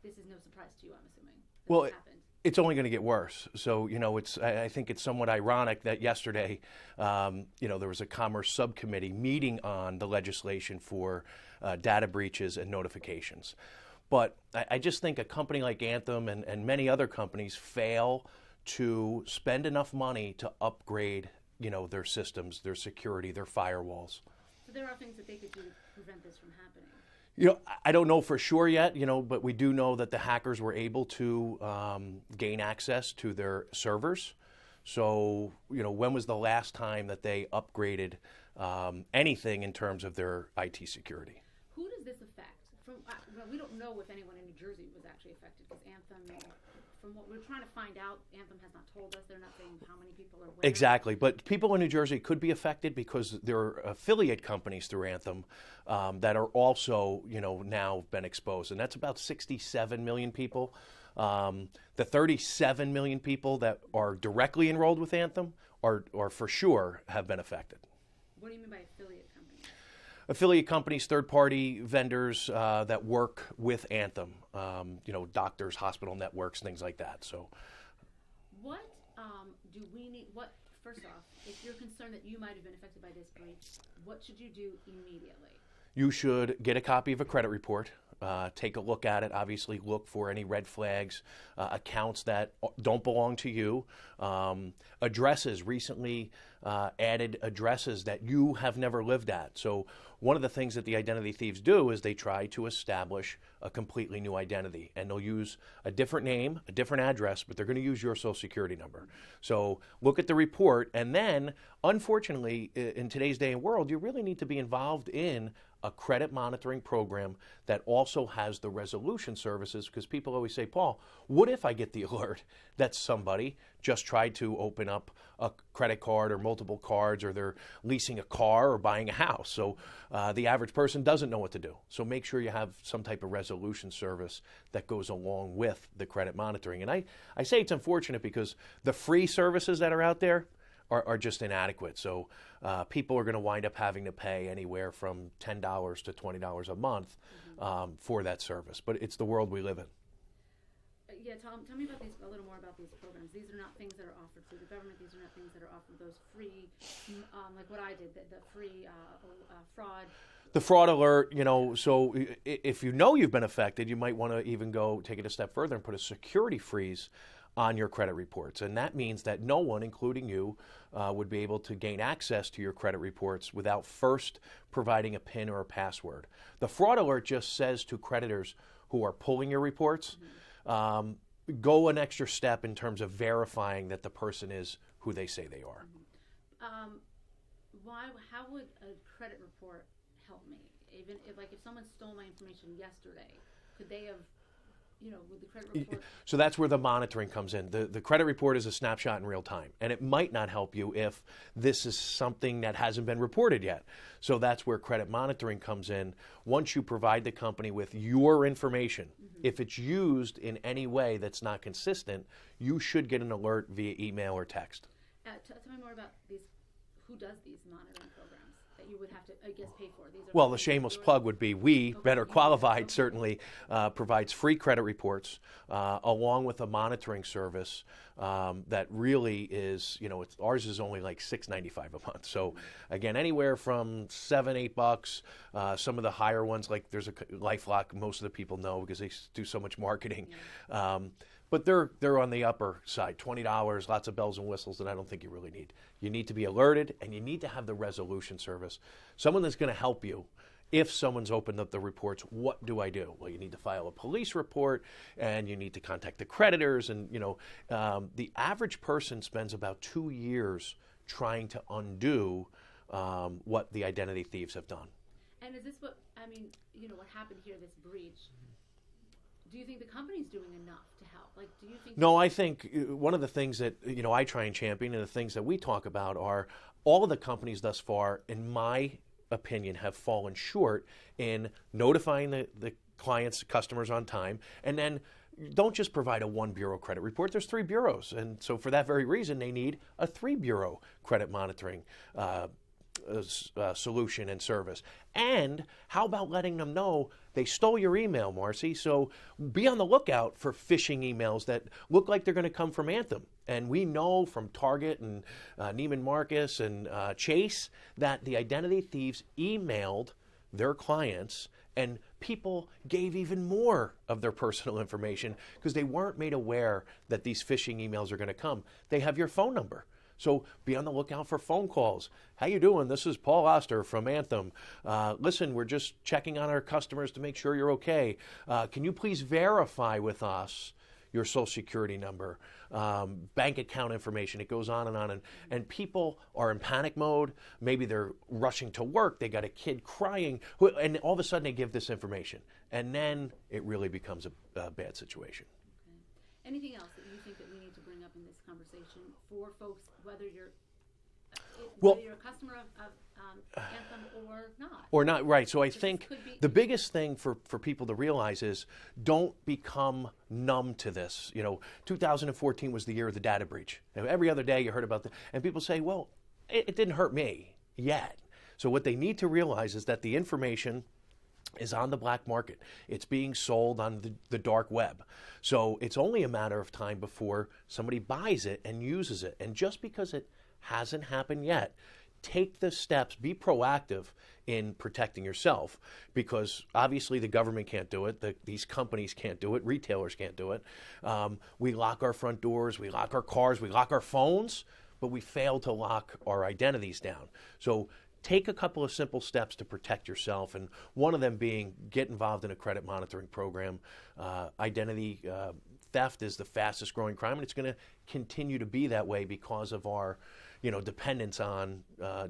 this is no surprise to you, I'm assuming, that Well, this happened. it's only going to get worse. So, I think it's somewhat ironic that yesterday, there was a Commerce subcommittee meeting on the legislation for data breaches and notifications. But I just think a company like Anthem and many other companies fail to spend enough money to upgrade, their systems, their security, their firewalls. So there are things that they could do to prevent this from happening. I don't know for sure yet, but we do know that the hackers were able to gain access to their servers. So, when was the last time that they upgraded anything in terms of their IT security? Who does this affect? We don't know if anyone in New Jersey was actually affected because Anthem, from what we're trying to find out, Anthem has not told us. They're not saying how many people are where. Exactly, but people in New Jersey could be affected because there are affiliate companies through Anthem that are also, now been exposed, and that's about 67 million people. The 37 million people that are directly enrolled with Anthem are for sure have been affected. What do you mean by affiliate companies? Affiliate companies, third-party vendors that work with Anthem, doctors, hospital networks, things like that. So, what do we need? First off, if you're concerned that you might have been affected by this breach, what should you do immediately? You should get a copy of a credit report. Take a look at it. Obviously, look for any red flags, accounts that don't belong to you, addresses, recently added addresses that you have never lived at. So one of the things that the identity thieves do is they try to establish a completely new identity, and they'll use a different name, a different address, but they're going to use your social security number. So look at the report, and then, unfortunately, in today's day and world, you really need to be involved in a credit monitoring program that also has the resolution services, because people always say, Paul, what if I get the alert that somebody just tried to open up a credit card or multiple cards, or they're leasing a car or buying a house? So the average person doesn't know what to do. So make sure you have some type of resolution service that goes along with the credit monitoring. And I say it's unfortunate because the free services that are out there are just inadequate. So people are going to wind up having to pay anywhere from $10 to $20 a month for that service. But it's the world we live in. Yeah, Tom, tell me about a little more about these programs. These are not things that are offered through the government. These are not things that are offered, those free, like what I did, the free fraud. The fraud alert, so if you know you've been affected, you might want to even go take it a step further and put a security freeze on your credit reports. And that means that no one, including you, would be able to gain access to your credit reports without first providing a PIN or a password. The fraud alert just says to creditors who are pulling your reports, go an extra step in terms of verifying that the person is who they say they are. How would a credit report help me? Even if someone stole my information yesterday, could they have, with the credit report? So that's where the monitoring comes in. The credit report is a snapshot in real time, and it might not help you if this is something that hasn't been reported yet. So that's where credit monitoring comes in. Once you provide the company with your information, if it's used in any way that's not consistent, you should get an alert via email or text. Tell me more about these. Who does these monitoring programs that you would have to, I guess, pay for? Well, the shameless plug would be Better Qualified certainly provides free credit reports along with a monitoring service that really is, ours is only like $6.95 a month. So again, anywhere from $7, $8. Some of the higher ones, like there's a LifeLock, most of the people know because they do so much marketing. Yeah. But they're on the upper side, $20, lots of bells and whistles that I don't think you really need. You need to be alerted, and you need to have the resolution service. Someone that's going to help you. If someone's opened up the reports, what do I do? Well, you need to file a police report, and you need to contact the creditors. And, the average person spends about 2 years trying to undo what the identity thieves have done. And is this what happened here, this breach? Do you think the company's doing enough to help? Do you think? No, I think one of the things that I try and champion, and the things that we talk about, are all of the companies thus far, in my opinion, have fallen short in notifying the clients, customers on time, and then don't just provide a one bureau credit report. There's 3 bureaus, and so for that very reason, they need a 3 bureau credit monitoring solution and service. And how about letting them know they stole your email, Marcy? So be on the lookout for phishing emails that look like they're going to come from Anthem. And we know from Target and Neiman Marcus and Chase that the identity thieves emailed their clients, and people gave even more of their personal information because they weren't made aware that these phishing emails are going to come. They have your phone number. So be on the lookout for phone calls. How you doing? This is Paul Oster from Anthem. Listen, we're just checking on our customers to make sure you're okay. Can you please verify with us your social security number, bank account information? It goes on and on. And people are in panic mode. Maybe they're rushing to work. They got a kid crying. And all of a sudden they give this information. And then it really becomes a bad situation. Okay. Anything else that you think that we need to bring up in this conversation for folks, whether you're a customer of Anthem or not? Or not, right. So I think the biggest thing for people to realize is don't become numb to this. 2014 was the year of the data breach. Every other day you heard about and people say, well, it didn't hurt me yet. So what they need to realize is that the information is on the black market. It's being sold on the dark web. So it's only a matter of time before somebody buys it and uses it. And just because it hasn't happened yet, take the steps, be proactive in protecting yourself, because obviously the government can't do it, these companies can't do it, retailers can't do it. We lock our front doors, we lock our cars, we lock our phones, but we fail to lock our identities down. So take a couple of simple steps to protect yourself, and one of them being get involved in a credit monitoring program. Identity theft is the fastest growing crime, and it's going to continue to be that way because of our dependence on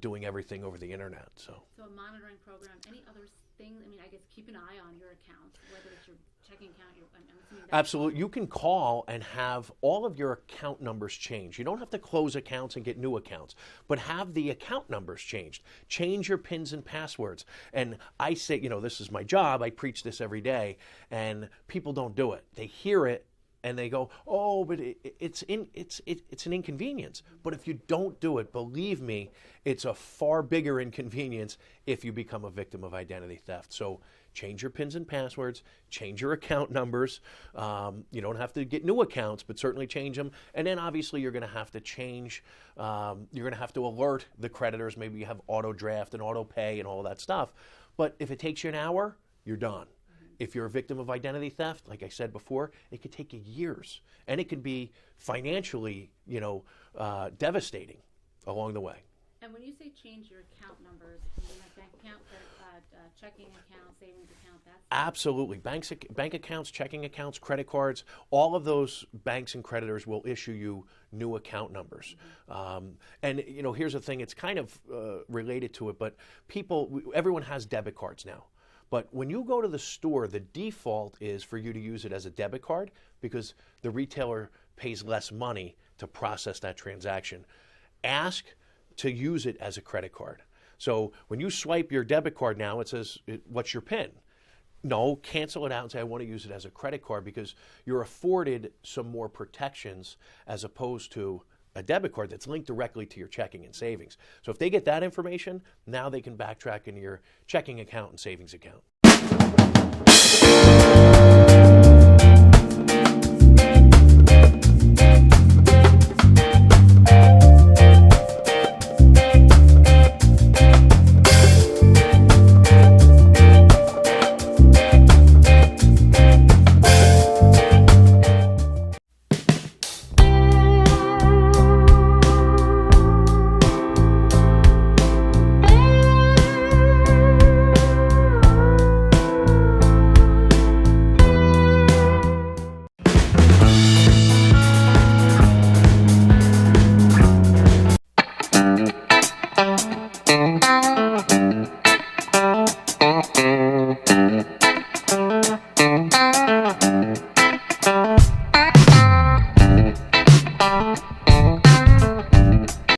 doing everything over the internet. So a monitoring program. Any other thing? I mean, I guess keep an eye on your accounts, whether it's your checking account. I'm assuming absolutely. You can call and have all of your account numbers changed. You don't have to close accounts and get new accounts, but have the account numbers changed. Change your PINs and passwords. And I say, this is my job. I preach this every day, and people don't do it. They hear it and they go, oh, but it's an inconvenience. But if you don't do it, believe me, it's a far bigger inconvenience if you become a victim of identity theft. So change your PINs and passwords, change your account numbers. You don't have to get new accounts, but certainly change them. And then obviously you're going to have to change, you're going to have to alert the creditors. Maybe you have auto draft and auto pay and all that stuff. But if it takes you an hour, you're done. If you're a victim of identity theft, like I said before, it could take you years, and it can be financially, devastating along the way. And when you say change your account numbers, you mean like bank account, checking account, savings account, that's... Absolutely. Bank accounts, checking accounts, credit cards, all of those banks and creditors will issue you new account numbers. Mm-hmm. And here's the thing, it's kind of related to it, but everyone has debit cards now. But when you go to the store, the default is for you to use it as a debit card because the retailer pays less money to process that transaction. Ask to use it as a credit card. So when you swipe your debit card now, it says, what's your PIN? No, cancel it out and say, I want to use it as a credit card, because you're afforded some more protections as opposed to a debit card that's linked directly to your checking and savings. So if they get that information, now they can backtrack into your checking account and savings account.